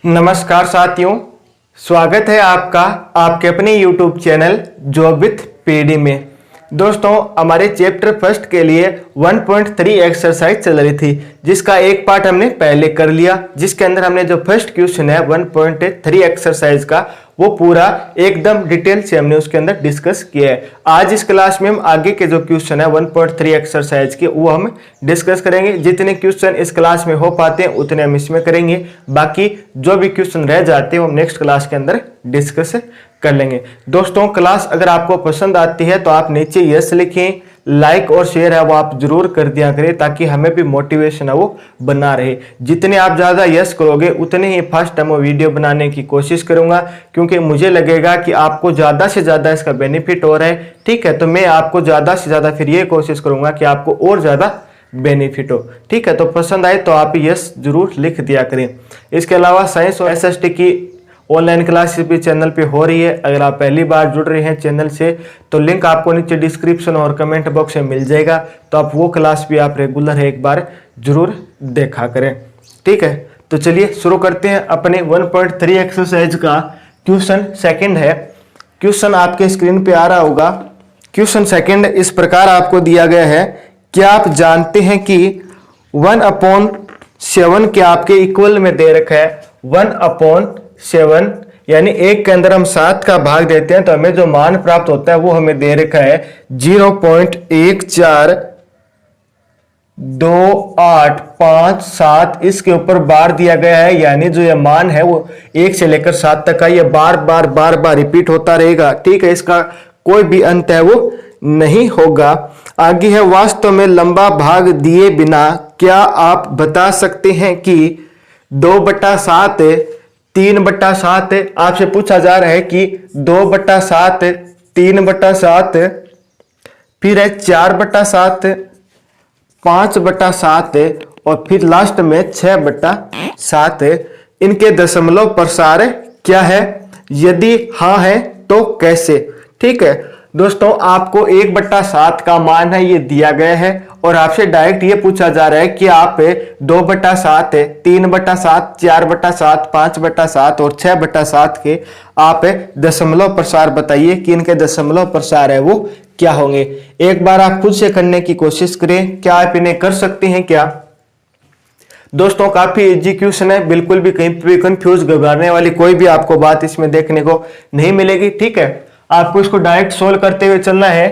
नमस्कार साथियों, स्वागत है आपका आपके अपने YouTube channel job with PD में। दोस्तों, हमारे चैप्टर फर्स्ट के लिए 1.3 एक्सरसाइज चल रही थी, जिसका एक पार्ट हमने पहले कर लिया, जिसके अंदर हमने जो फर्स्ट क्वेश्चन है 1.3 एक्सरसाइज का वो पूरा एकदम डिटेल से हमने उसके अंदर डिस्कस किया है। आज इस क्लास में हम आगे के जो क्वेश्चन है 1.3 एक्सरसाइज के वो हम डिस्कस करेंगे। जितने क्वेश्चन इस क्लास में हो पाते हैं उतने हम इसमें करेंगे, बाकी जो भी क्वेश्चन रह जाते हैं वो हम नेक्स्ट क्लास के अंदर डिस्कस कर लेंगे। दोस्तों, क्लास अगर आपको पसंद आती है तो आप नीचे यस लिखें, लाइक और शेयर है वो आप जरूर कर दिया करें, ताकि हमें भी मोटिवेशन है वो बना रहे। जितने आप ज़्यादा यस करोगे उतने ही फर्स्ट टाइम वीडियो बनाने की कोशिश करूंगा, क्योंकि मुझे लगेगा कि आपको ज़्यादा से ज़्यादा इसका बेनिफिट हो रहा है। ठीक है, तो मैं आपको ज़्यादा से ज़्यादा फिर ये कोशिश करूंगा कि आपको और ज़्यादा बेनिफिट हो। ठीक है, तो पसंद आए तो आप यस जरूर लिख दिया करें। इसके अलावा साइंस और एसएसटी की ऑनलाइन क्लासेस भी चैनल पे हो रही है। अगर आप पहली बार जुड़ रहे हैं चैनल से तो लिंक आपको नीचे डिस्क्रिप्शन और कमेंट बॉक्स में मिल जाएगा, तो आप वो क्लास भी आप रेगुलर है एक बार जरूर देखा करें। ठीक है, तो चलिए शुरू करते हैं अपने 1.3 एक्सरसाइज का। क्वेश्चन सेकंड है। क्वेश्चन आपके स्क्रीन पे आ रहा होगा। क्वेश्चन सेकंड इस प्रकार आपको दिया गया है। क्या आप जानते हैं कि 1/7 के आपके इक्वल में दे रखा है 1/7, यानी एक के अंदर हम 7 का भाग देते हैं तो हमें जो मान प्राप्त होता है वो हमें दे रखा है 0.142857। इसके ऊपर बार दिया गया है, यानी जो ये मान है वो 1 से लेकर 7 तक का ये बार बार रिपीट होता रहेगा। ठीक है, इसका कोई भी अंत है वो नहीं होगा। आगे है, वास्तव में लंबा भाग दिए बिना क्या आप बता सकते हैं कि 2/7 3/7 आपसे पूछा जा रहा है कि 2/7 3/7 फिर है 4/7 5/7 और फिर लास्ट में 6/7। इनके दशमलव प्रसार क्या है? यदि हाँ है तो कैसे? ठीक है दोस्तों, आपको 1/7 का मान है ये दिया गया है और आपसे डायरेक्ट ये पूछा जा रहा है कि आप 2/7 3/7 4/7 5/7 और 6/7 के आप दशमलव प्रसार बताइए कि इनके दशमलव प्रसार है वो क्या होंगे। एक बार आप खुद से करने की कोशिश करें। क्या आप इन्हें कर सकते हैं क्या? दोस्तों, काफी इजी क्वेश्चन है, बिल्कुल भी कहीं भी कंफ्यूज घबराने वाली कोई भी आपको बात इसमें देखने को नहीं मिलेगी। ठीक है, आपको इसको डायरेक्ट सोल्व करते हुए चलना है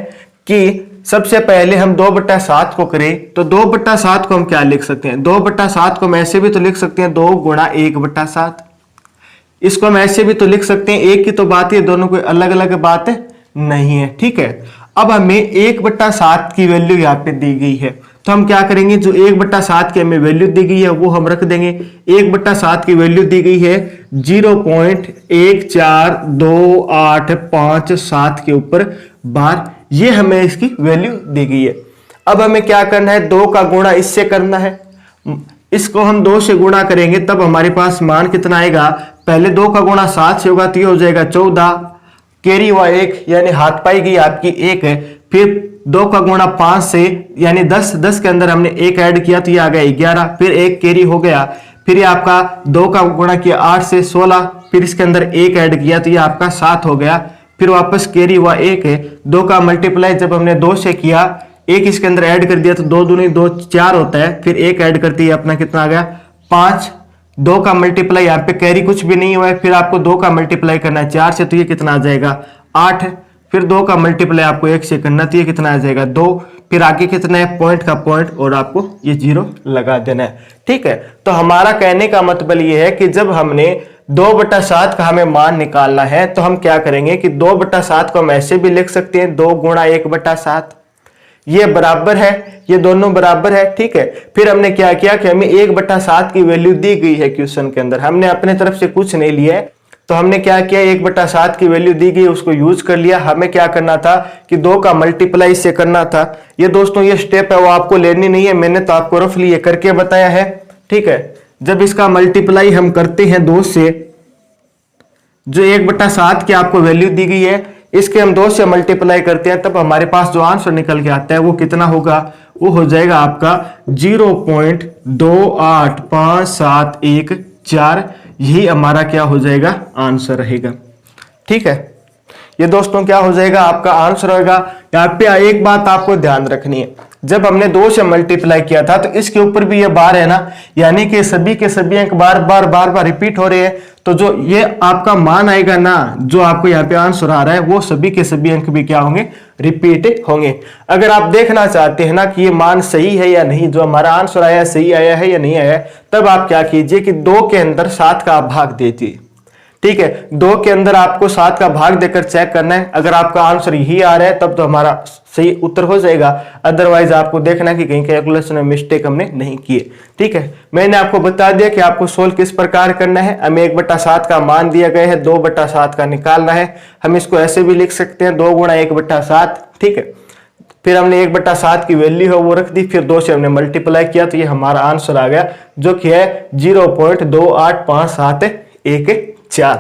कि सबसे पहले हम 2/7 को करें तो 2/7 को हम क्या लिख सकते हैं? 2/7 को हम ऐसे भी तो लिख सकते हैं 2 गुणा 1/7। इसको हम ऐसे भी तो लिख सकते हैं, एक की तो बात है, दोनों कोई अलग अलग बात नहीं है। ठीक है, अब हमें 1/7 की वैल्यू यहाँ पे दी गई है, तो हम क्या करेंगे, जो 1/7 की हमें वैल्यू दी गई है वो हम रख देंगे। 1/7 की वैल्यू दी गई है 0.14287 के ऊपर बार, ये हमें इसकी वैल्यू दी गई है। अब हमें क्या करना है, 2 का गुणा इससे करना है। इसको हम 2 से गुणा करेंगे तब हमारे पास मान कितना आएगा। पहले 2 का गुणा 7 से होगा तो ये हो जाएगा 14, कैरी हुआ 1 यानी हाथ पाई गई आपकी 1 है। फिर 2 का गुणा 5 से यानी 10 के अंदर हमने 1 ऐड किया तो ये आ गया 11, फिर 1 कैरी हो गया। फिर ये आपका 2 का गुणा किया 8 से 16, फिर इसके अंदर 1 ऐड किया तो ये आपका 7 हो गया। फिर वापस कैरी हुआ 1 है। 2 का मल्टीप्लाई जब हमने 2 से किया, 1 इसके अंदर ऐड कर दिया तो 2 दूनी 2 4 होता है, फिर 1 ऐड करती है अपना कितना आ गया 5। 2 का मल्टीप्लाई यहाँ पे कैरी कुछ भी नहीं हुआ है, फिर आपको 2 का मल्टीप्लाई करना है 4 से तो ये कितना आ जाएगा 8। फिर 2 का मल्टीप्लाई आपको 1 से करना तो ये कितना आ जाएगा 2। फिर आगे कितना है पॉइंट का पॉइंट और आपको ये 0 लगा देना है। ठीक है, तो हमारा कहने का मतलब ये है कि जब हमने 2/7 का हमें मान निकालना है तो हम क्या करेंगे कि 2/7 को हम ऐसे भी लिख सकते हैं 2 गुणा 1/7, ये बराबर है, ये दोनों बराबर है। ठीक है, फिर हमने क्या किया कि हमें 1/7 की वैल्यू दी गई है क्वेश्चन के अंदर, हमने अपने तरफ से कुछ नहीं लिया है, तो हमने क्या किया 1/7 की वैल्यू दी गई उसको यूज कर लिया। हमें क्या करना था कि 2 का मल्टीप्लाई से करना था। ये दोस्तों ये स्टेप है वो आपको लेनी नहीं है, मैंने तो आपको रफली ये करके बताया है। ठीक है, जब इसका मल्टीप्लाई हम करते हैं 2 से, जो 1/7 की आपको वैल्यू दी गई है इसके हम 2 से मल्टीप्लाई करते हैं तब हमारे पास जो आंसर निकल के आता है वो कितना होगा, वो हो जाएगा आपका 0.28571 4, यही हमारा क्या हो जाएगा आंसर रहेगा। ठीक है, ये दोस्तों क्या हो जाएगा आपका आंसर होगा। यहाँ पे एक बात आपको ध्यान रखनी है, जब हमने 2 से मल्टीप्लाई किया था तो इसके ऊपर भी ये बार है ना, यानी कि सभी के सभी अंक बार बार रिपीट हो रहे हैं, तो जो ये आपका मान आएगा ना, जो आपको यहाँ पे आंसर आ रहा है, वो सभी के सभी अंक भी क्या होंगे, रिपीट होंगे। अगर आप देखना चाहते हैं ना कि ये मान सही है या नहीं, जो हमारा आंसर आया सही आया है या नहीं आया, तब आप क्या कीजिए कि 2 के अंदर 7 का आप भाग दीजिए। ठीक है, 2 के अंदर आपको 7 का भाग देकर चेक करना है। अगर आपका आंसर यही आ रहा है तब तो हमारा सही उत्तर हो जाएगा, अदरवाइज आपको देखना है कि कहीं कैलकुलेशन में मिस्टेक हमने नहीं की है। ठीक है, मैंने आपको बता दिया कि आपको सोल्व किस प्रकार करना है। हमें 1/7 का मान दिया गया है, 2/7 का निकालना है। हम इसको ऐसे भी लिख सकते हैं 2 गुणा 1/7। ठीक है, फिर हमने 1/7 की वैल्यू है वो रख दी, फिर 2 से हमने मल्टीप्लाई किया, तो ये हमारा आंसर आ गया, जो कि है 0.285714।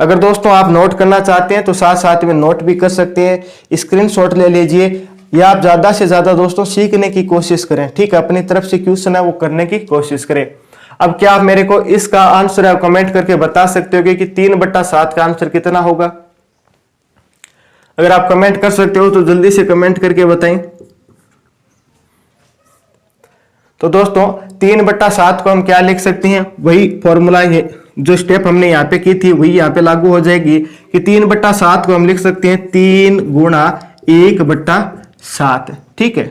अगर दोस्तों आप नोट करना चाहते हैं तो साथ साथ में नोट भी कर सकते हैं, स्क्रीनशॉट ले लीजिए, या आप ज्यादा से ज्यादा दोस्तों सीखने की कोशिश करें। ठीक है, अपनी तरफ से क्वेश्चन है वो करने की कोशिश करें। अब क्या आप मेरे को इसका आंसर है कमेंट करके बता सकते हो कि 3/7 का आंसर कितना होगा? अगर आप कमेंट कर सकते हो तो जल्दी से कमेंट करके बताएं। तो दोस्तों 3/7 को हम क्या लिख सकते हैं, वही फॉर्मूला है, जो स्टेप हमने यहाँ पे की थी वही यहाँ पे लागू हो जाएगी कि 3/7 को हम लिख सकते हैं 3 गुणा 1/7। ठीक है,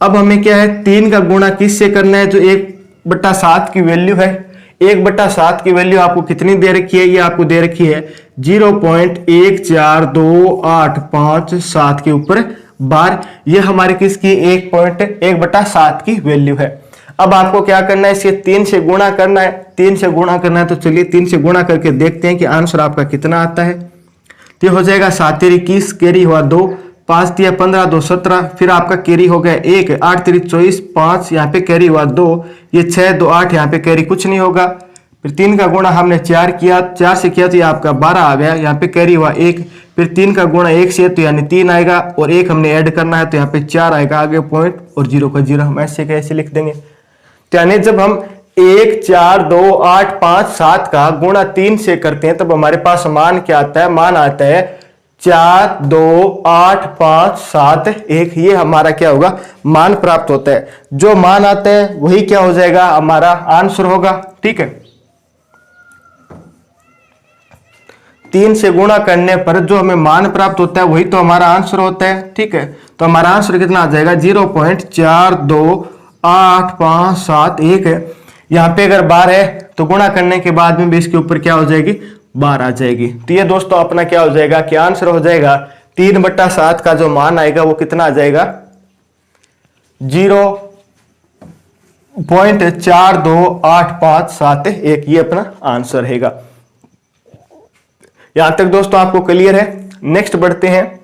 अब हमें क्या है 3 का गुणा किससे करना है, जो 1/7 की वैल्यू है। 1/7 की वैल्यू आपको कितनी दे रखी है, ये आपको दे रखी है 0.142857 के ऊपर बार। ये हमारी किसकी 1/7 की वैल्यू है। अब आपको क्या करना है, इसे 3 से गुणा करना है। 3 से गुणा करना है तो चलिए 3 से गुणा करके देखते हैं कि आंसर आपका कितना आता है। तो हो जाएगा 7 × 21, कैरी हुआ 2, 5 × 15, 2 17, फिर आपका कैरी हो गया 1, 8 × 3 24, 5 यहाँ पे कैरी हुआ 2, ये 6, 2 8, यहाँ पे कैरी कुछ नहीं होगा। फिर 3 का गुणा हमने 4 किया, 4 से किया तो ये आपका 12 आ गया, यहाँ पे कैरी हुआ 1, फिर 3 का गुणा 1 से तो यानी 3 आएगा, और 1 हमने ऐड करना है तो यहाँ पे 4 आएगा, आगे पॉइंट और 0 का 0 हम ऐसे कैसे लिख देंगे। तो यानी जब हम 1 4 2 8 5 7 का गुणा 3 से करते हैं तब हमारे पास मान क्या आता है, मान आता है 4 2 8 5 7 1। ये हमारा क्या होगा, मान प्राप्त होता है। जो मान आता है वही क्या हो जाएगा, हमारा आंसर होगा। ठीक है, 3 से गुणा करने पर जो हमें मान प्राप्त होता है वही तो हमारा आंसर होता है। ठीक है, तो हमारा आंसर कितना आ जाएगा, 0.42857 है। यहाँ पे अगर बार है तो गुणा करने के बाद में भी इसके ऊपर क्या हो जाएगी, बार आ जाएगी। तो ये दोस्तों अपना क्या हो जाएगा, क्या आंसर हो जाएगा, 3/7 का जो मान आएगा वो कितना आ जाएगा, 0.42857। ये अपना आंसर रहेगा। यहां तक दोस्तों आपको क्लियर है। नेक्स्ट बढ़ते हैं।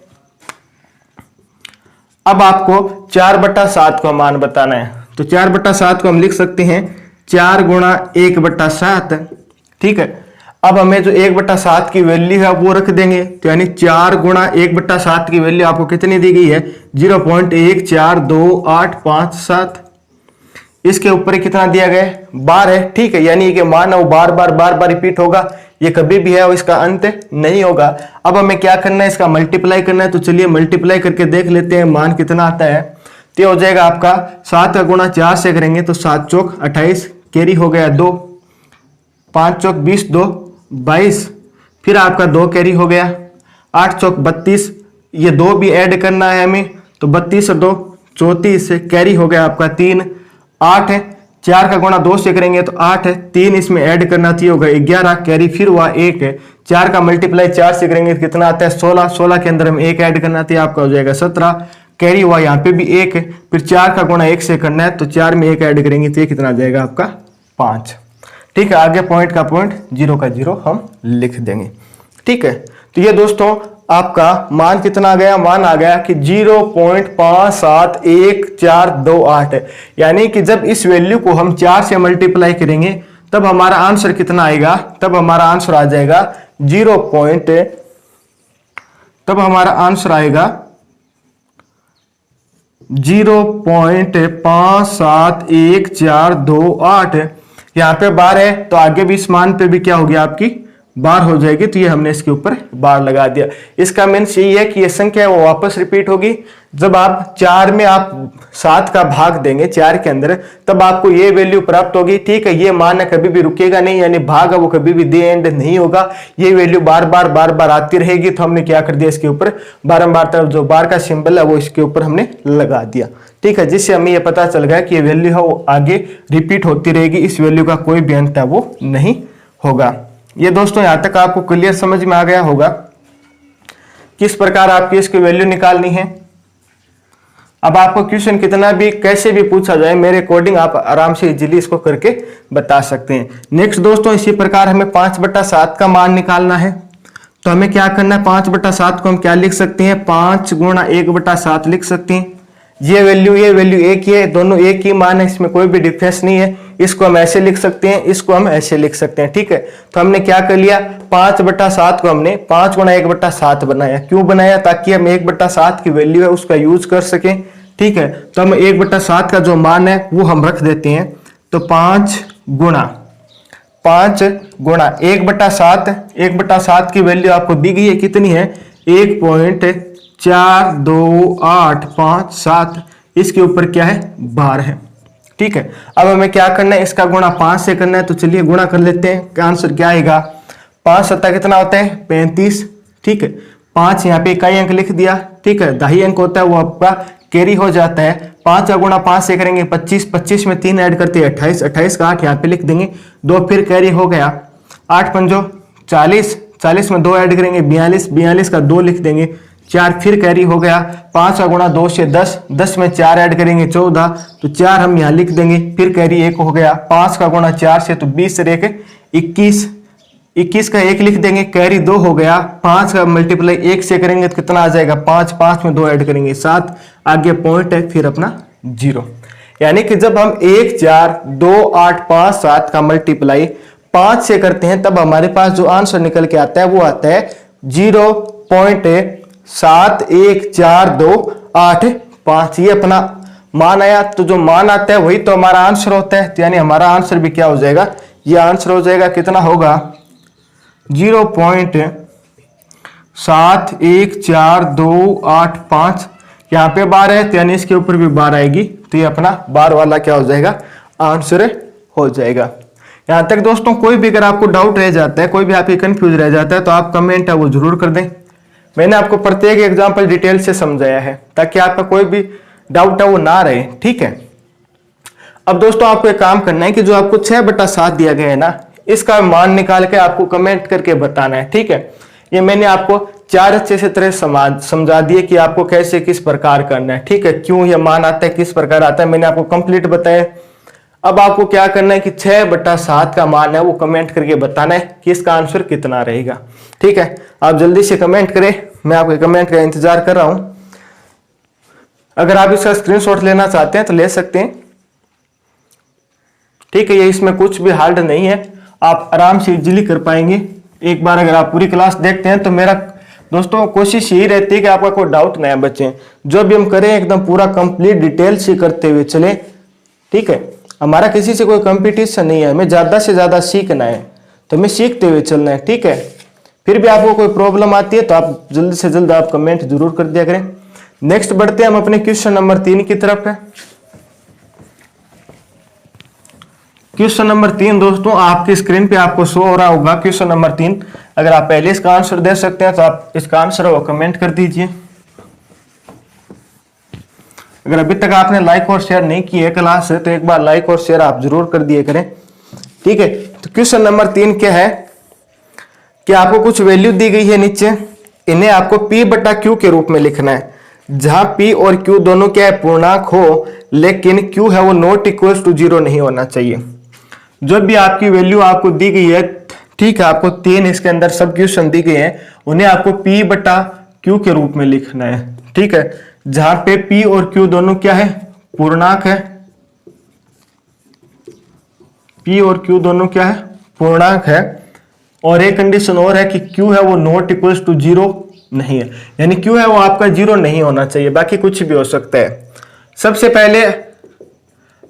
अब आपको 4/7 का मान बताना है, तो 4/7 को हम लिख सकते हैं 4 गुणा 1/7। ठीक है, अब हमें जो 1/7 की वैल्यू है वो रख देंगे, तो यानी 4 गुणा 1/7 की वैल्यू आपको कितनी दी गई है, 0.1425857। इसके ऊपर कितना दिया गया है, बार है। ठीक है, यानी कि मान वो बार बार रिपीट होगा, ये कभी भी है और इसका अंत नहीं होगा। अब हमें क्या करना है, इसका मल्टीप्लाई करना है। तो चलिए मल्टीप्लाई करके देख लेते हैं मान कितना आता है। तो हो जाएगा आपका 7 का गुणा 4 से करेंगे तो 7 चौक 28, कैरी हो गया 2, 5 चौक 20, 2 22, फिर आपका 2 कैरी हो गया, 8 चौक 32, ये 2 भी ऐड करना है हमें, तो 32 और 2 34, कैरी हो गया आपका 3, 8 है। 4 का गुणा 2 से करेंगे तो 8 है, 3 इसमें ऐड करना चाहिए, होगा 11, कैरी फिर हुआ 1 है। 4 का मल्टीप्लाई 4 से करेंगे तो कितना आता है, 16, 16 के अंदर हम 1 ऐड करना चाहिए, आपका हो जाएगा 17, कैरी हुआ यहाँ पे भी 1 है। फिर 4 का गुणा 1 से करना है तो 4 में 1 ऐड करेंगे तो ये कितना आ जाएगा आपका 5। ठीक है, आगे पॉइंट का पॉइंट 0 का 0 हम लिख देंगे। ठीक है, तो ये दोस्तों आपका मान कितना आ गया, मान आ गया कि 0.5711428 है। यानी कि जब इस वैल्यू को हम 4 से मल्टीप्लाई करेंगे तब हमारा आंसर कितना आएगा, तब हमारा आंसर आ जाएगा 0.5711428। यहाँ पे बार है तो आगे भी इस मान पे भी क्या होगी आपकी बार हो जाएगी, तो ये हमने इसके ऊपर बार लगा दिया। इसका मीन्स यही है कि ये संख्या है वो वापस रिपीट होगी। जब आप 4 में आप 7 का भाग देंगे 4 के अंदर, तब आपको ये वैल्यू प्राप्त होगी। ठीक है, ये मान कभी भी रुकेगा नहीं, यानी भाग वो कभी भी दे एंड नहीं होगा, ये वैल्यू बार बार आती रहेगी। तो हमने क्या कर दिया, इसके ऊपर बारंबार तरफ जो बार का सिंबल है वो इसके ऊपर हमने लगा दिया। ठीक है, जिससे हमें ये पता चल गया कि ये वैल्यू है वो आगे रिपीट होती रहेगी, इस वैल्यू का कोई भी अंत है वो नहीं होगा। ये दोस्तों यहां तक आपको क्लियर समझ में आ गया होगा किस प्रकार आपकी इसकी वैल्यू निकालनी है। अब आपको क्वेश्चन कितना भी कैसे भी पूछा जाए, मेरे अकॉर्डिंग आप आराम से इजीली इसको करके बता सकते हैं। नेक्स्ट दोस्तों, इसी प्रकार हमें 5/7 का मान निकालना है। तो हमें क्या करना है, 5/7 को हम क्या लिख सकते हैं, 5 गुणा 1/7 लिख सकते हैं। ये वैल्यू एक ही है, दोनों एक ही मान है, इसमें कोई भी डिफरेंस नहीं है। इसको हम ऐसे लिख सकते हैं, इसको हम ऐसे लिख सकते हैं। ठीक है, तो हमने क्या कर लिया, 5/7 को हमने 5 गुणा 1/7 बनाया। क्यों बनाया, ताकि हम 1/7 की वैल्यू है उसका यूज कर सकें। ठीक है, तो हम 1/7 का जो मान है वो हम रख देते हैं। तो 5 गुणा 1/7 की वैल्यू आपको दी गई है, कितनी है, 1.428557। इसके ऊपर क्या है, बार है। ठीक है, अब हमें क्या करना है, इसका गुणा 5 से करना है। तो चलिए गुणा कर लेते हैं। आंसर क्या आएगा, 5 सत्ता कितना होता है, 35। ठीक है, 5 यहाँ पे इकाई अंक लिख दिया। ठीक है, दहाई अंक होता है वो आपका कैरी हो जाता है। 5 का गुणा 5 से करेंगे 25, 25 में 3 ऐड करते हैं 28, 28 का 8 यहाँ पे लिख देंगे, 2 फिर कैरी हो गया। 8 पंजो 40, 40 में 2 ऐड करेंगे 42, 42 का 2 लिख देंगे, 4 फिर कैरी हो गया। 5 का गुणा 2 से 10, 10 में 4 ऐड करेंगे 14, तो 4 हम यहाँ लिख देंगे, फिर कैरी 1 हो गया। 5 का गुणा 4 से, तो 20 से 21, 21 का 1 लिख देंगे, कैरी 2 हो गया। 5 का मल्टीप्लाई 1 से करेंगे तो कितना आ जाएगा, 5, 5 में 2 ऐड करेंगे 7, आगे पॉइंट है फिर अपना 0। यानी कि जब हम 1 4 2 8 5 7 का मल्टीप्लाई 5 से करते हैं, तब हमारे पास जो आंसर निकल के आता है वो आता है 0.714285। ये अपना मान आया, तो जो मान आता है वही तो हमारा आंसर होता है। तो यानी हमारा आंसर भी क्या हो जाएगा, ये आंसर हो जाएगा, कितना होगा, 0.714285। यहाँ पे बार है तो यानी इसके ऊपर भी बार आएगी, तो ये अपना बार वाला क्या हो जाएगा, आंसर हो जाएगा। यहाँ तक दोस्तों कोई भी अगर आपको डाउट रह जाता है, कोई भी आपकी कंफ्यूज रह जाता है, तो आप कमेंट है वो जरूर कर दें। मैंने आपको प्रत्येक एग्जाम्पल डिटेल से समझाया है ताकि आपका कोई भी डाउट है वो ना रहे। ठीक है, अब दोस्तों आपको एक काम करना है कि जो आपको 6/7 दिया गया है ना, इसका मान निकाल के आपको कमेंट करके बताना है। ठीक है, ये मैंने आपको 4 अच्छे से तरह समझा दिए कि आपको कैसे किस प्रकार करना है। ठीक है, क्यों ये मान आता है, किस प्रकार आता है, मैंने आपको कंप्लीट बताया। अब आपको क्या करना है कि 6/7 का मान है वो कमेंट करके बताना है कि इसका आंसर कितना रहेगा। ठीक है, आप जल्दी से कमेंट करें, मैं आपके कमेंट का इंतजार कर रहा हूं। अगर आप इसका स्क्रीनशॉट लेना चाहते हैं तो ले सकते हैं। ठीक है, ये इसमें कुछ भी हार्ड नहीं है, आप आराम से इजीली कर पाएंगे। एक बार अगर आप पूरी क्लास देखते हैं तो मेरा दोस्तों कोशिश यही रहती है कि आपका कोई डाउट ना बचे। जो भी हम करें एकदम पूरा कंप्लीट डिटेल से करते हुए चले। ठीक है, हमारा किसी से कोई कंपटीशन नहीं है, हमें ज्यादा से ज्यादा सीखना है, तो हमें सीखते हुए चलना है। ठीक है, फिर भी आपको कोई प्रॉब्लम आती है तो आप जल्द से जल्द आप कमेंट जरूर कर दिया करें। नेक्स्ट बढ़ते हैं हम अपने क्वेश्चन नंबर 3 की तरफ है। क्वेश्चन नंबर 3 दोस्तों आपकी स्क्रीन पे आपको शो हो रहा होगा। क्वेश्चन नंबर 3, अगर आप पहले इसका आंसर दे सकते हैं तो आप इसका आंसर वो कमेंट कर दीजिए। अगर अभी तक आपने लाइक और शेयर नहीं किया है क्लास से, तो एक बार लाइक और शेयर आप जरूर कर दिए करें। ठीक है, तो क्वेश्चन नंबर 3 क्या है कि आपको कुछ वैल्यू दी गई है नीचे, इन्हें आपको P/Q के रूप में लिखना है, जहां P और Q दोनों क्या है, पूर्णांक हो, लेकिन Q है वो नॉट इक्वल टू 0 नहीं होना चाहिए। जब भी आपकी वैल्यू आपको दी गई है, ठीक है, आपको 3 इसके अंदर सब क्वेश्चन दी गए हैं, उन्हें आपको P/Q के रूप में लिखना है। ठीक है, जहां पे P और Q दोनों क्या है, पूर्णांक है। P और Q दोनों क्या है, पूर्णांक है। और एक कंडीशन और है कि Q है वो नॉट इक्वल टू 0 नहीं है, यानी Q है वो आपका 0 नहीं होना चाहिए, बाकी कुछ भी हो सकता है। सबसे पहले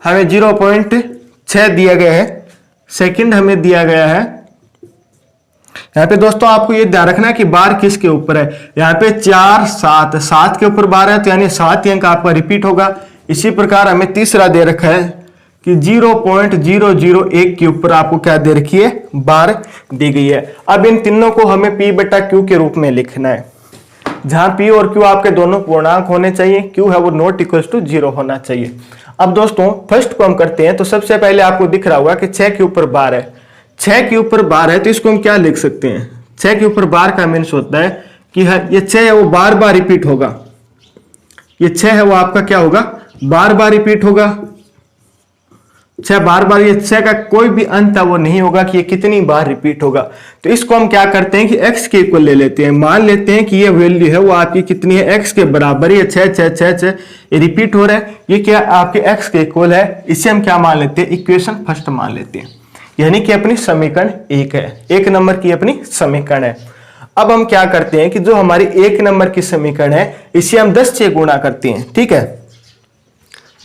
हमें 0.6 दिया गया है, सेकंड हमें दिया गया है। यहाँ पे दोस्तों आपको ये ध्यान रखना है कि बार किसके ऊपर है। यहाँ पे 4 7 7 के ऊपर बार है तो यानी 7 अंक आपका रिपीट होगा। इसी प्रकार हमें तीसरा दे रखा है कि 0.001 के ऊपर आपको क्या दे रखी है, बार दी गई है। अब इन तीनों को हमें P बटा Q के रूप में लिखना है, जहां P और Q आपके दोनों पूर्णांक होने चाहिए, Q है वो नॉट इक्वल टू 0 होना चाहिए। अब दोस्तों फर्स्ट को हम करते हैं तो सबसे पहले आपको दिख रहा होगा कि 6 के ऊपर बार है। 6 के ऊपर बार है तो इसको हम क्या लिख सकते हैं, 6 के ऊपर बार का मीन्स होता है कि ये 6 है वो बार बार रिपीट होगा। ये 6 है वो आपका क्या होगा, बार बार रिपीट होगा। 6 बार बार, ये 6 का कोई भी अंत है वो नहीं होगा कि ये कितनी बार रिपीट होगा। तो इसको हम क्या करते हैं कि x के इक्वल ले लेते हैं। मान लेते हैं कि ये वैल्यू है वो आपकी कितनी है, x के बराबर। ये 6 6 6 6 ये रिपीट हो रहा है, ये क्या आपके x के इक्वल है। इसे हम क्या मान लेते हैं, इक्वेशन फर्स्ट मान लेते हैं, यानी कि अपनी समीकरण 1 है, 1 नंबर की अपनी समीकरण है। अब हम क्या करते हैं कि जो हमारी 1 नंबर की समीकरण है इसे हम 10 से गुणा करते हैं। ठीक है,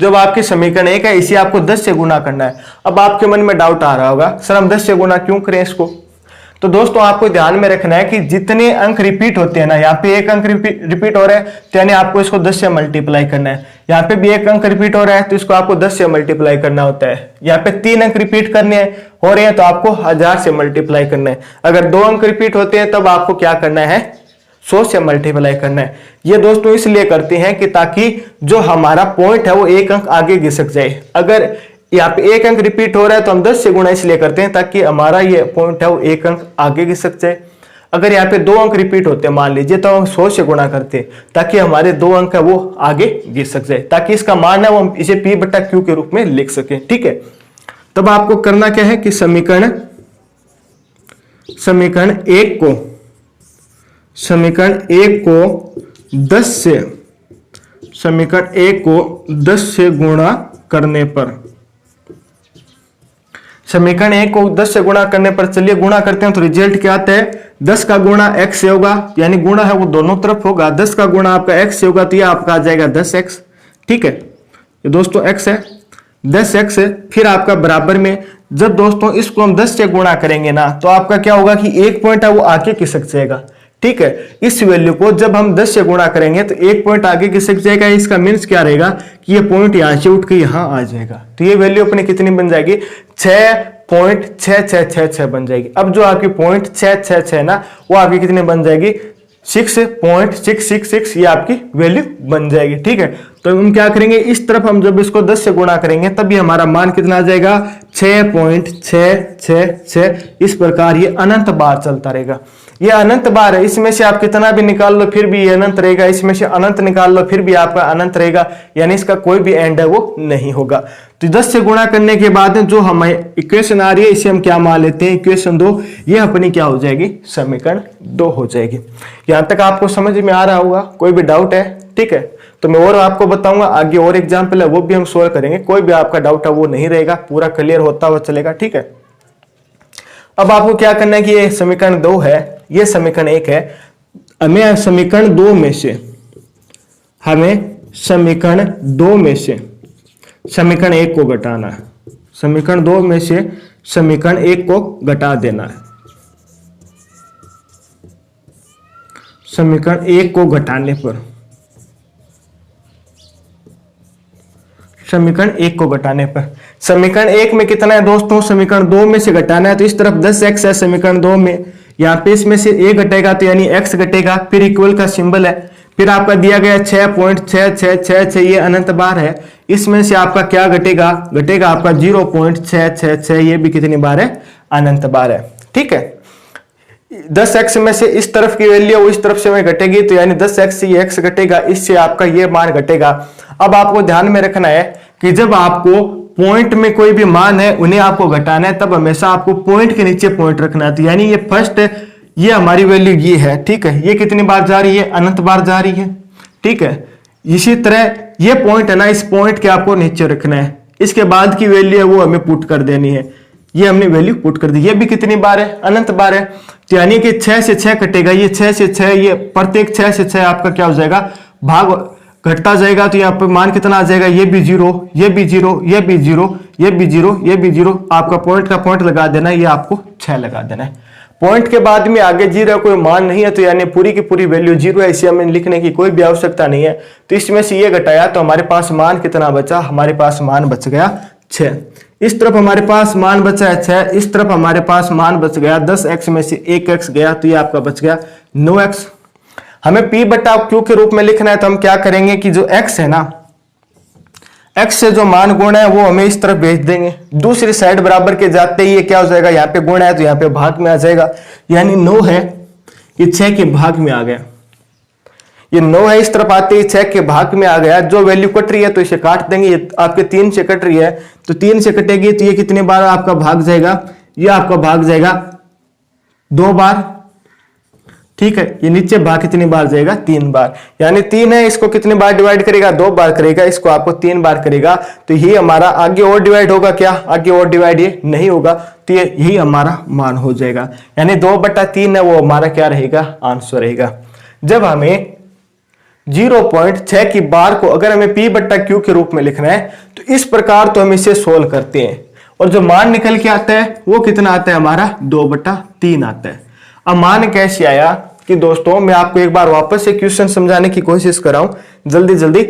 जब आपकी समीकरण 1 है इसे आपको 10 से गुणा करना है। अब आपके मन में डाउट आ रहा होगा, सर हम 10 से गुणा क्यों करें इसको। तो दोस्तों आपको ध्यान में रखना है कि जितने अंक रिपीट होते हैं ना, यहाँ पे 1 अंक रिपीट हो रहा है तो यानी आपको इसको 10 से मल्टीप्लाई करना है। यहाँ पे भी 1 अंक रिपीट हो रहा है तो इसको आपको 10 से मल्टीप्लाई करना होता है। यहाँ पे 3 अंक रिपीट करने हो रहे हैं तो आपको 1000 से मल्टीप्लाई करना है। अगर 2 अंक रिपीट होते हैं तब आपको क्या करना है, 100 से मल्टीप्लाई करना है। ये दोस्तों इसलिए करते हैं कि ताकि जो हमारा पॉइंट है वो 1 अंक आगे घिसक जाए। अगर यहाँ पे 1 अंक रिपीट हो रहा है तो हम 10 से गुणा इसलिए करते हैं ताकि हमारा ये पॉइंट है वो 1 अंक आगे घिसक जाए। अगर यहाँ पे 2 अंक रिपीट होते हैं मान लीजिए तो हम 100 से गुणा करते हैं ताकि हमारे 2 अंक है वो आगे घिसक जाए, ताकि इसका मान है वो हम इसे P बटा Q के रूप में लिख सकें। ठीक है, तब आपको करना क्या है कि समीकरण 1 को 10 से गुणा करने पर, समीकरण 1 को 10 से गुणा करने पर, चलिए गुणा करते हैं तो रिजल्ट क्या आता है, 10 का गुणा x से होगा, यानी गुणा है वो दोनों तरफ होगा। 10 का गुणा आपका x से होगा तो ये आपका आ जाएगा 10x। ठीक है, ये दोस्तों x है, 10x है। फिर आपका बराबर में जब दोस्तों इसको हम 10 से गुणा करेंगे ना तो आपका क्या होगा कि 1 पॉइंट है वो आगे खिसक जाएगा। ठीक है, इस वैल्यू को जब हम 10 से गुणा करेंगे तो 1 पॉइंट आगे खिसक जाएगा। इसका मीन्स क्या रहेगा कि ये पॉइंट यहां से उठ के यहां आ जाएगा। तो ये वैल्यू अपनी कितनी बन जाएगी, 6.6666 बन जाएगी। अब जो आपकी पॉइंट 666 ना वो आपकी कितनी बन जाएगी, 6.666 ये आपकी वैल्यू बन जाएगी। ठीक है, तो हम क्या करेंगे, इस तरफ हम जब इसको 10 से गुणा करेंगे तब ये हमारा मान कितना आ जाएगा, 6.666। इस प्रकार ये अनंत बार चलता रहेगा। ये अनंत बार है, इसमें से आप कितना भी निकाल लो फिर भी ये अनंत रहेगा, इसमें से अनंत निकाल लो फिर भी आपका अनंत रहेगा, यानी इसका कोई भी एंड है वो नहीं होगा। तो 10 से गुणा करने के बाद जो हमें इक्वेशन आ रही है इसे हम क्या मान लेते हैं, इक्वेशन 2। ये अपनी क्या हो जाएगी, समीकरण 2 हो जाएगी। यहां तक आपको समझ में आ रहा होगा, कोई भी डाउट है। ठीक है, तो मैं और आपको बताऊंगा आगे और एग्जाम्पल है वो भी हम सोल्व करेंगे, कोई भी आपका डाउट है वो नहीं रहेगा, पूरा क्लियर होता हुआ चलेगा। ठीक है, अब आपको क्या करना है कि ये समीकरण 2 है, ये समीकरण 1 है। हमें समीकरण 2 में से समीकरण 1 को घटाना है। समीकरण 2 में से समीकरण 1 को घटा देना है। समीकरण 1 को घटाने पर, समीकरण 1 को घटाने पर, समीकरण 1 में कितना है दोस्तों, समीकरण 2 में से घटाना है। तो इस तरफ 10x है समीकरण 2 में, यहाँ पे इसमें से a घटेगा तो यानी x घटेगा, फिर इक्वल का सिंबल है, फिर आपका दिया गया 6.6666 ये अनंत बार है। इसमें से आपका क्या घटेगा, घटेगा आपका 0.666, ये भी कितनी बार है, अनंत बार है। ठीक है, 10x में से इस तरफ की वैल्यू वो इस तरफ से में घटेगी तो यानी 10x से ये x घटेगा, इससे आपका ये मान घटेगा। अब आपको ध्यान में रखना है कि जब आपको पॉइंट में कोई भी मान है उन्हें आपको घटाना है तब हमेशा आपको पॉइंट के नीचे पॉइंट रखना है। तो यानी ये फर्स्ट, ये हमारी वैल्यू ये है। ठीक है, ये कितनी बार जा रही है, अनंत बार जा रही है। ठीक है, इसी तरह ये पॉइंट है ना, इस पॉइंट के आपको नीचे रखना है, इसके बाद की वैल्यू है वो हमें पुट कर देनी है। ये हमने वैल्यू पुट कर दी, ये भी कितनी बार है, अनंत बार है। तो यानी कि 6 से 6 कटेगा, ये 6 से 6, ये प्रत्येक 6 से 6 आपका क्या हो जाएगा, भाग घटता जाएगा तो यहाँ पे मान कितना आ जाएगा, ये भी जीरो, ये भी जीरो, ये भी जीरो, ये भी जीरो, ये भी जीरो। आपका पॉइंट का पॉइंट लगा देना है, ये आपको 6 लगा देना है। पॉइंट के बाद में आगे जीरो कोई मान नहीं है तो यानी पूरी की पूरी वैल्यू जीरो है, इसे हमें लिखने की कोई भी आवश्यकता नहीं है। तो इसमें से ये घटाया तो हमारे पास मान कितना बचा, हमारे पास मान बच गया 6। इस तरफ हमारे पास मान बचा है 6, इस तरफ हमारे पास मान बच गया 10x में से 1x गया तो ये आपका बच गया 9x। हमें p बटा q के रूप में लिखना है तो हम क्या करेंगे कि जो x है ना, x से जो मान गुण है वो हमें इस तरफ भेज देंगे, दूसरी साइड बराबर के जाते ही ये क्या हो जाएगा, यहाँ पे गुण है तो यहाँ पे भाग में आ जाएगा। यानी 9 है, ये 6 के भाग में आ गया, ये 9 है, इस तरफ आते ही 6 के भाग में आ गया। जो वैल्यू कट रही है तो इसे काट देंगे, ये आपके 3 से कट रही है तो 3 से कटेगी तो ये कितने बार आपका भाग जाएगा, ये आपका भाग जाएगा 2 बार। ठीक है, ये नीचे भाग कितनी बार जाएगा, 3 बार। यानी 3 है, इसको कितने बार डिवाइड करेगा, 2 बार करेगा, इसको आपको 3 बार करेगा तो ये हमारा आगे और डिवाइड होगा क्या, आगे और डिवाइड ये नहीं होगा तो ये यही हमारा मान हो जाएगा। यानी 2/3 है वो हमारा क्या रहेगा, आंसर रहेगा। जब हमें 0.6 की बार को अगर हमें p बट्टा q के रूप में लिखना है तो इस प्रकार तो हम इसे सोल्व करते हैं और जो मान निकल के आता है वो कितना आता है, हमारा 2/3 आता है। अब मान कैसे आया कि दोस्तों मैं आपको एक बार वापस से क्वेश्चन समझाने की कोशिश कर रहा हूं जल्दी जल्दी,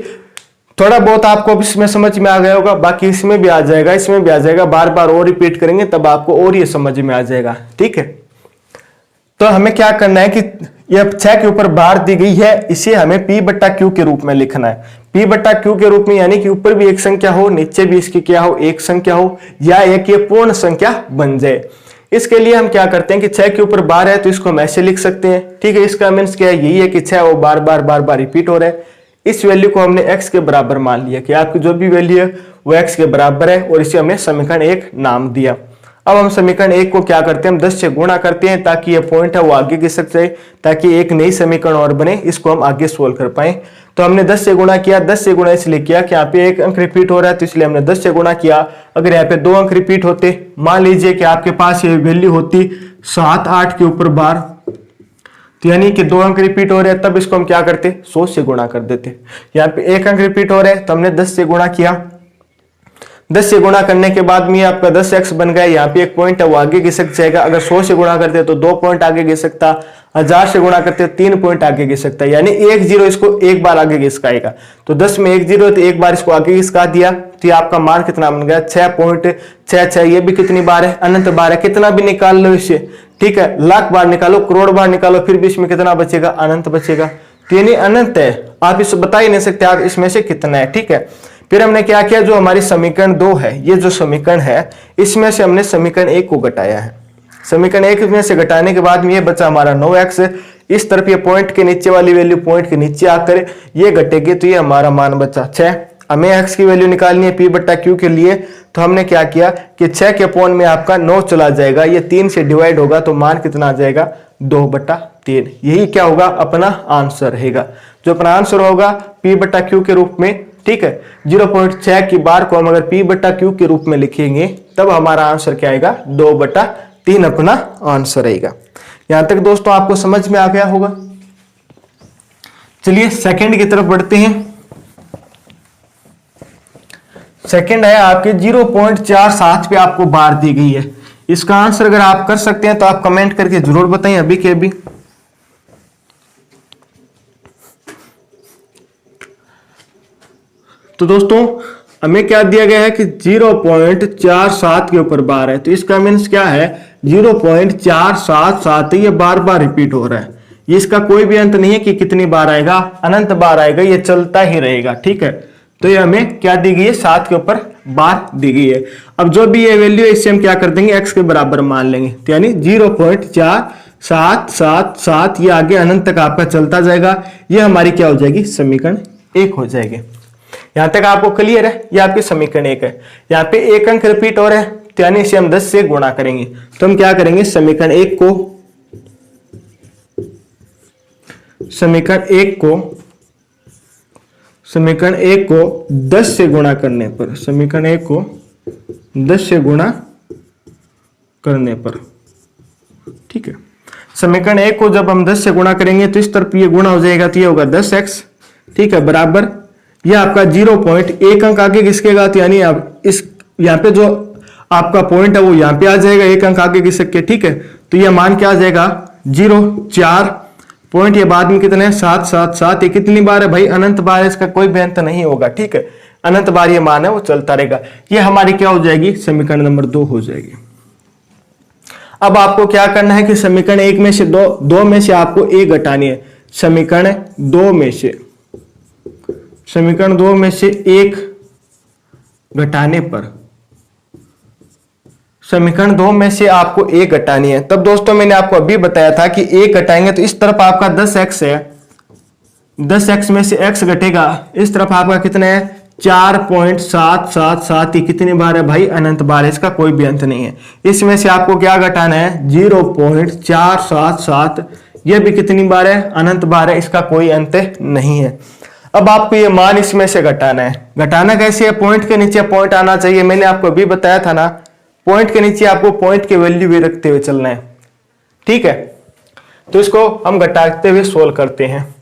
थोड़ा बहुत आपको इसमें समझ में आ गया होगा, बाकी इसमें भी आ जाएगा, इसमें भी आ जाएगा, बार बार और रिपीट करेंगे तब आपको और ये समझ में आ जाएगा। ठीक है, तो हमें क्या करना है कि यह 6 के ऊपर बार दी गई है, इसे हमें p बट्टा q के रूप में लिखना है। p बट्टा q के रूप में यानी कि ऊपर भी एक संख्या हो, नीचे भी इसकी क्या हो, एक संख्या हो, या एक ये पूर्ण संख्या बन जाए। इसके लिए हम क्या करते हैं कि 6 के ऊपर बार है तो इसको हम ऐसे लिख सकते हैं। ठीक है, इसका मीन्स क्या है, यही है कि 6 वो बार बार रिपीट हो रहा है। इस वैल्यू को हमने x के बराबर मान लिया कि आपकी जो भी वैल्यू है वो x के बराबर है और इसे हमने समीकरण 1 नाम दिया। अब हम समीकरण 1 को क्या करते हैं, हम 10 से गुणा करते हैं ताकि ये पॉइंट है वो आगे खिसक जाए, ताकि एक नई समीकरण और बने, इसको हम आगे सोल्व कर पाए। तो हमने 10 से गुणा किया, 10 से गुणा इसलिए किया कि यहाँ पे 1 अंक रिपीट हो रहा है तो इसलिए हमने 10 से गुणा किया। अगर यहाँ पे 2 अंक रिपीट होते, मान लीजिए कि आपके पास ये वैल्यू होती 7 8 के ऊपर बार, तो यानी कि 2 अंक रिपीट हो रहे हैं तब इसको हम क्या करते, 100 से गुणा कर देते। यहाँ पे 1 अंक रिपीट हो रहे हैं तो हमने 10 से गुणा किया, 10 से गुणा करने के बाद में आपका 10x बन गया। यहाँ पे एक पॉइंट है वो आगे घिसक जाएगा। अगर 100 से गुणा करते तो 2 पॉइंट आगे घिसकता, 1000 से गुणा करते 3 पॉइंट आगे घिसकता, यानी 1 0 इसको एक बार आगे घिसकाएगा। तो 10 में 1 0 तो एक बार इसको आगे घिसका दिया तो आपका मान कितना बन गया, 6.66। ये भी कितनी बार है, अनंत बार है, कितना भी निकाल लो इसे। ठीक है, लाख बार निकालो, करोड़ बार निकालो, फिर भी इसमें कितना बचेगा, अनंत बचेगा। तो यानी अनंत है, आप इसे बता ही नहीं सकते आप इसमें से कितना है। ठीक है, फिर हमने क्या किया, जो हमारी समीकरण 2 है, ये जो समीकरण है इसमें से हमने समीकरण 1 को घटाया है। समीकरण 1 में से घटाने के बाद में ये बचा हमारा 9x। इस तरफ ये पॉइंट के नीचे वाली वैल्यू पॉइंट के नीचे आकर ये घटेगी तो ये हमारा मान बचा 6। हमें x की वैल्यू निकालनी है p बट्टा q के लिए, तो हमने क्या किया कि 6 के अपॉन में आपका 9 चला जाएगा, ये 3 से डिवाइड होगा तो मान कितना आ जाएगा, 2/3। यही क्या होगा, अपना आंसर रहेगा। जो अपना आंसर होगा p बट्टा q के रूप में। ठीक है, 0.6 की बार को हम अगर p बट्टा q के रूप में लिखेंगे तब हमारा आंसर क्या आएगा, 2/3 अपना आंसर रहेगा। यहां तक दोस्तों आपको समझ में आ गया होगा। चलिए सेकंड की तरफ बढ़ते हैं। सेकंड है आपके 0.47 पे आपको बार दी गई है। इसका आंसर अगर आप कर सकते हैं तो आप कमेंट करके जरूर बताएं अभी के अभी। तो दोस्तों हमें क्या दिया गया है कि 0.47 के ऊपर बार है, तो इसका मीन्स क्या है, 0.477, ये बार बार रिपीट हो रहा है। ये इसका कोई भी अंत नहीं है कि कितनी बार आएगा, अनंत बार आएगा, ये चलता ही रहेगा। ठीक है, तो ये हमें क्या दी गई है, 7 के ऊपर बार दी गई है। अब जो भी ये वैल्यू है इससे हम क्या कर देंगे, x के बराबर मान लेंगे, तो यानी 0.4777, ये आगे अनंत तक आपका चलता जाएगा। ये हमारी क्या हो जाएगी, समीकरण 1 हो जाएगी। यहां तक आपको क्लियर है, ये आपकी समीकरण 1 है। यहाँ पे 1 अंक रिपीट हो रहा है तो यानी इसे हम 10 से गुणा करेंगे, तो हम क्या करेंगे, समीकरण 1 को 10 से गुणा करने पर, समीकरण 1 को 10 से गुणा करने पर, ठीक है, समीकरण 1 को जब हम 10 से गुणा करेंगे तो इस तरफ ये गुणा हो जाएगा तो ये होगा 10x। ठीक है, बराबर ये आपका 0.1 अंक आगे खिसकेगा, तो यानी आप इस यहाँ पे जो आपका पॉइंट है वो यहाँ पे आ जाएगा, 1 अंक आगे खिसक के, ठीक है। तो ये मान क्या आ जाएगा 0, 4 पॉइंट, ये बाद में कितने हैं 7, 7, 7, ये कितनी बार है भाई, अनंत बार है, इसका कोई भी अंत नहीं होगा, ठीक है। अनंत बार ये मान है वो चलता रहेगा। ये हमारी क्या हो जाएगी, समीकरण नंबर 2 हो जाएगी। अब आपको क्या करना है कि समीकरण 1 में से दो में से आपको एक घटानी है। समीकरण 2 में से एक घटाने पर, समीकरण 2 में से आपको एक घटानी है। तब दोस्तों मैंने आपको अभी बताया था कि एक घटाएंगे तो इस तरफ आपका 10x है, 10x में से x घटेगा, इस तरफ आपका कितना है 4.777, ये कितनी बार है भाई, अनंत बार है, इसका कोई भी अंत नहीं है। इसमें से आपको क्या घटाना है 0.477, ये भी कितनी बार है, अनंत बार है, इसका कोई अंत नहीं है। अब आपको ये मान इसमें से घटाना है। घटाना कैसे है, पॉइंट के नीचे पॉइंट आना चाहिए, मैंने आपको अभी बताया था ना, पॉइंट के नीचे आपको पॉइंट की वैल्यू भी रखते हुए चलना है, ठीक है। तो इसको हम घटाते हुए सोल्व करते हैं।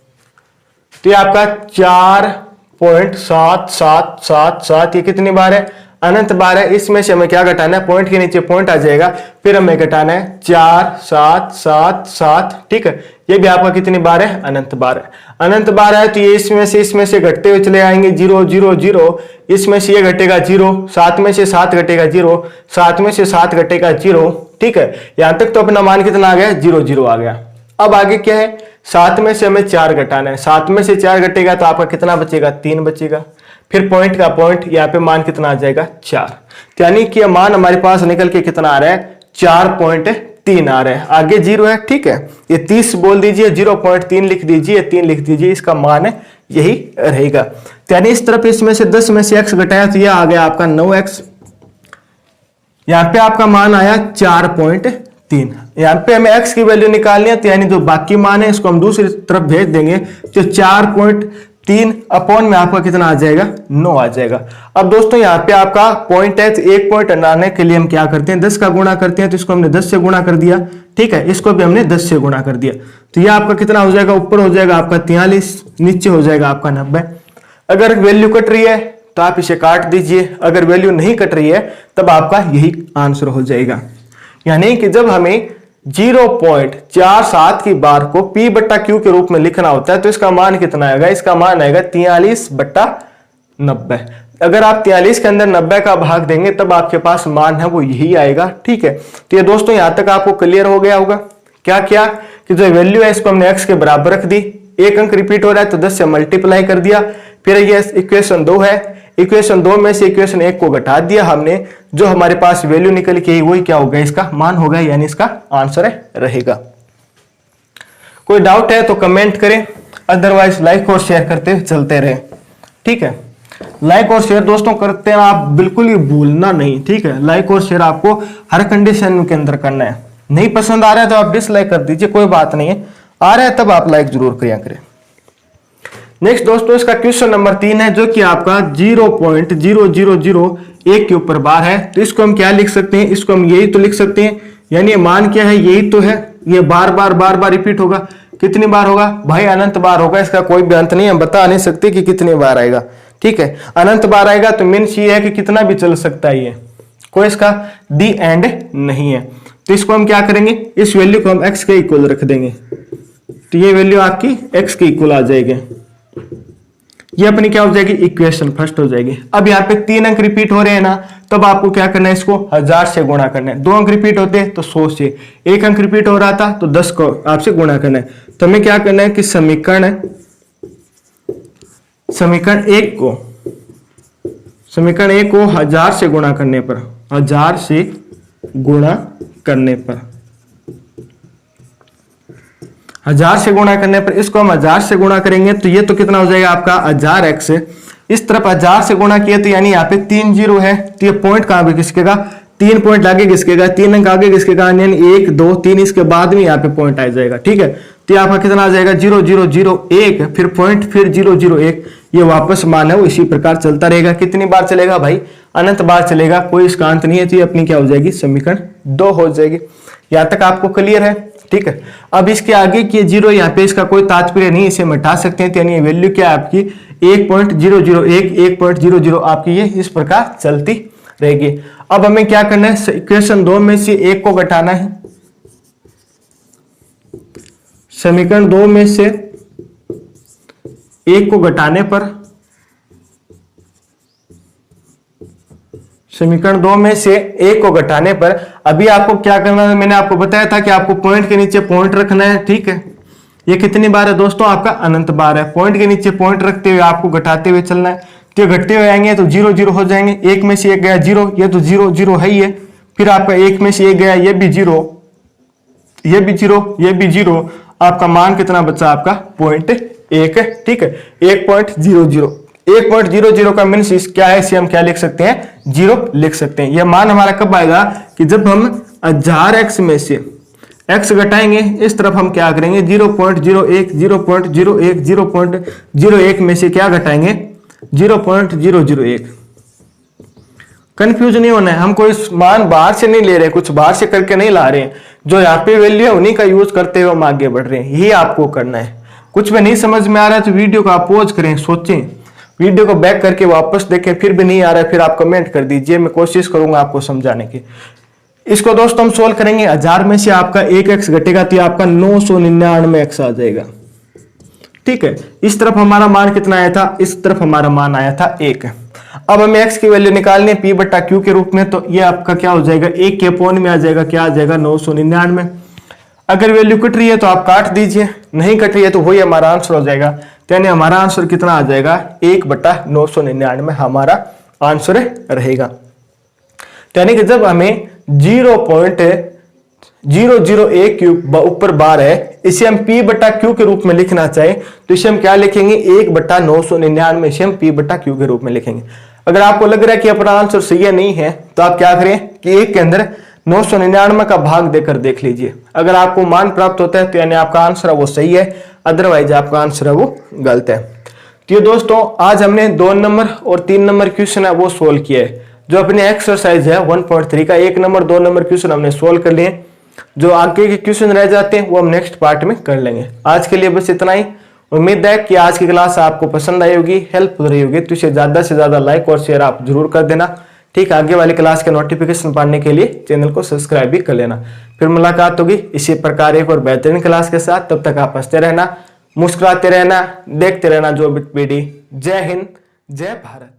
तो ये आपका 4.7777, ये कितनी बार है, अनंत बार है। इसमें से हमें क्या घटाना है, पॉइंट के नीचे पॉइंट आ जाएगा, फिर हमें घटाना है 4777, ठीक है। ये भी आपका कितनी बार है, अनंत बार है। अनंत बार है तो ये इसमें से घटते हुए चले आएंगे 0 0 0, इसमें से ये घटेगा 0, 7 में से 7 घटेगा 0, 7 में से 7 घटेगा 0, ठीक है। यहां तक तो अपना मान कितना आ गया, 0 0 आ गया। अब आगे क्या है, 7 में से हमें 4 घटाना है, 7 में से 4 घटेगा तो आपका कितना बचेगा, 3 बचेगा। फिर पॉइंट का पॉइंट, यहाँ पे मान कितना आ जाएगा 4, यानी कि मान हमारे पास निकल के कितना आ रहा है 4.3 आ रहा है, आगे 0 है, ठीक है। ये 30 बोल दीजिए, 0.3 लिख दीजिए, 3 लिख दीजिए, इसका मान है यही रहेगा। यानी इस तरफ इसमें से 10 में से x घटाया तो यह आ गया आपका 9x, यहाँ पे आपका मान आया 4.3। यहाँ पे हमें x की वैल्यू निकालनी है, तो यानी जो बाकी मान है इसको हम दूसरी तरफ भेज देंगे, तो 4.3 अपॉन में आपका कितना आ जाएगा, 9 आ जाएगा। अब दोस्तों यहाँ पे आपका पॉइंट है, तो एक पॉइंट हटाने के लिए हम क्या करते हैं, 10 का गुणा करते हैं, तो इसको हमने 10 से गुणा कर दिया, ठीक है। इसको भी हमने 10 से गुणा कर दिया, तो ये आपका कितना हो जाएगा, ऊपर हो जाएगा आपका 43, नीचे हो जाएगा आपका 90। अगर वैल्यू कट रही है तो आप इसे काट दीजिए, अगर वैल्यू नहीं कट रही है तब आपका यही आंसर हो जाएगा। यानी कि जब हमें 0.47 की बार को P बट्टा Q के रूप में लिखना होता है तो इसका मान कितना आएगा, इसका मान आएगा 43/90। अगर आप 43 के अंदर 90 का भाग देंगे तब आपके पास मान है वो यही आएगा, ठीक है। तो ये दोस्तों यहां तक आपको क्लियर हो गया होगा। क्या किया कि जो वैल्यू है इसको हमने x के बराबर रख दी, एक अंक रिपीट हो रहा है तो 10 से मल्टीप्लाई कर दिया, फिर ये इक्वेशन 2 है, इक्वेशन 2 में से इक्वेशन 1 को घटा दिया हमने, जो हमारे पास वैल्यू निकल के वही क्या होगा, इसका मान होगा, यानी इसका आंसर रहेगा। कोई डाउट है तो कमेंट करें, अदरवाइज लाइक और शेयर करते चलते रहे, ठीक है। लाइक और शेयर दोस्तों करते हैं आप बिल्कुल ही भूलना नहीं, ठीक है। लाइक और शेयर आपको हर कंडीशन के अंदर करना है। नहीं पसंद आ रहा है तो आप डिसलाइक कर दीजिए, कोई बात नहीं है। आ रहा है तब आप लाइक जरूर किया करें। नेक्स्ट दोस्तों इसका क्वेश्चन नंबर 3 है, जो कि आपका 0.0001 के ऊपर बार है। तो इसको हम क्या लिख सकते हैं, इसको हम यही तो लिख सकते हैं, यानी मान क्या है, यही तो है। ये बार बार रिपीट होगा, कितनी बार होगा भाई, अनंत बार होगा, इसका कोई भी अंत नहीं, हम बता नहीं सकते कि कितनी बार आएगा, ठीक है। अनंत बार आएगा तो मीन्स ये है कि कितना भी चल सकता है, ये कोई इसका दी एंड नहीं है। तो इसको हम क्या करेंगे, इस वैल्यू को हम x के इक्वल रख देंगे, तो ये वैल्यू आपकी x के इक्वल आ जाएगी। ये अपनी क्या हो जाएगी, इक्वेशन फर्स्ट हो जाएगी। अब यहाँ पे 3 अंक रिपीट हो रहे हैं ना, तब आपको क्या करना है, इसको 1000 से गुणा करना है। 2 अंक रिपीट होते हैं तो 100 से, 1 अंक रिपीट हो रहा था तो 10 को आपसे गुणा करना है। तो हमें क्या करना है कि समीकरण 1 को 1000 से गुणा करने पर, 1000 से गुणा करने पर, 1000 से गुणा करने पर इसको हम 1000 से गुणा करेंगे तो ये तो कितना हो जाएगा आपका 1000x। इस तरफ 1000 से गुणा किया तो यानी यहाँ पे 3 0 है, तो ये पॉइंट कहां पे खिसकेगा, 3 पॉइंट आगे खिसकेगा, 3 अंक आगे खिसकेगा, यानी 1 2 3 इसके बाद में यहाँ पे पॉइंट आ जाएगा, ठीक है। तो आपका कितना आ जाएगा 0001, फिर पॉइंट, फिर 001, ये वापस मान है वो इसी प्रकार चलता रहेगा। कितनी बार चलेगा भाई, अनंत बार चलेगा, कोई इसका अंत नहीं है। तो ये अपनी क्या हो जाएगी, समीकरण 2 हो जाएगी। यहाँ तक आपको क्लियर है, ठीक है। अब इसके आगे की जीरो, यहाँ पे इसका कोई तात्पर्य नहीं, इसे हम हटा सकते हैं। तो यानी वैल्यू क्या है आपकी 1.001, 1.00 आपकी ये इस प्रकार चलती रहेगी। अब हमें क्या करना है, इक्वेशन 2 में से 1 को घटाना है। समीकरण 2 में से 1 को घटाने पर, समीकरण 2 में से 1 को घटाने पर अभी आपको क्या करना है, मैंने आपको बताया था कि आपको पॉइंट के नीचे पॉइंट रखना है, ठीक है। ये कितनी बार है दोस्तों, आपका अनंत बार है। पॉइंट के नीचे पॉइंट रखते हुए आपको घटाते हुए चलना है। तो घटते हुए आएंगे तो 0 0 हो जाएंगे। 1 में से 1 गया 0, ये तो 0 0 है ही है। फिर आपका 1 में से 1 गया, ये भी 0, ये भी 0, ये भी 0। आपका मान कितना बचा, आपका 0.1 है, ठीक है। 1.00, 1.00 का मीन्स क्या है, इसे हम क्या लिख सकते हैं, 0 लिख सकते हैं। यह मान हमारा कब आएगा कि जब हम 1000x में से x घटाएंगे, इस तरफ हम क्या करेंगे 0.01, 0.01, 0.01 में से क्या घटाएंगे 0.001। कंफ्यूज नहीं होना है, हम कोई मान बाहर से नहीं ले रहे, कुछ बाहर से करके नहीं ला रहे हैं। जो यहाँ पे वैल्यू है उन्हीं का यूज करते हुए हम आगे बढ़ रहे हैं, यही आपको करना है। कुछ में नहीं समझ में आ रहा है तो वीडियो को आप पॉज करें, सोचें, वीडियो को बैक करके वापस देखें, फिर भी नहीं आ रहा है फिर आप कमेंट कर दीजिए, मैं कोशिश करूंगा आपको समझाने की। इसको दोस्तों हम सोल्व करेंगे। 1000 में से आपका 1x घटेगा तो आपका 999x आ जाएगा, ठीक है। इस तरफ हमारा मान कितना आया था, इस तरफ हमारा मान आया था 1। अब हमें x की वैल्यू निकालनी है p/q के रूप में, तो ये आपका क्या हो जाएगा 1 के अपॉन में आ जाएगा, क्या आ जाएगा 999। अगर वैल्यू कट रही है तो आप काट दीजिए, नहीं कट रही है तो वही हमारा आंसर हो जाएगा। तो यानी हमारा आंसर कितना आ जाएगा 1/999 हमारा आंसर रहेगा। तो यानी कि जब हमें 0.001 क्यूब ऊपर बार है, इसे हम p/q के रूप में लिखना चाहे तो इसे हम क्या लिखेंगे 1/999, इसे हम p/q के रूप में लिखेंगे। अगर आपको लग रहा है कि अपना आंसर सही है नहीं है तो आप क्या करें कि 1 के अंदर 999 का भाग देकर देख लीजिए। अगर आपको मान प्राप्त होता है तो यानी आपका आंसर है वो सही है, अदरवाइज आपका आंसर है वो गलत है। तो ये दोस्तों आज हमने 2 नंबर और 3 नंबर क्वेश्चन है वो सोल्व किया है। जो अपने एक्सरसाइज है 1.3 का 1 नंबर 2 नंबर क्वेश्चन हमने सोल्व कर लिए। जो आगे के क्वेश्चन रह जाते हैं वो हम नेक्स्ट पार्ट में कर लेंगे। आज के लिए बस इतना ही। उम्मीद है कि आज की क्लास आपको पसंद आई होगी, हेल्पफुल रही होगी। तो इसे ज्यादा से ज्यादा लाइक और शेयर आप जरूर कर देना, ठीक। आगे वाली क्लास के नोटिफिकेशन पाने के लिए चैनल को सब्सक्राइब भी कर लेना। फिर मुलाकात होगी इसी प्रकार एक और बेहतरीन क्लास के साथ। तब तक आप हंसते रहना, मुस्कुराते रहना, देखते रहना जो बिट पीडी। जय हिंद, जय भारत।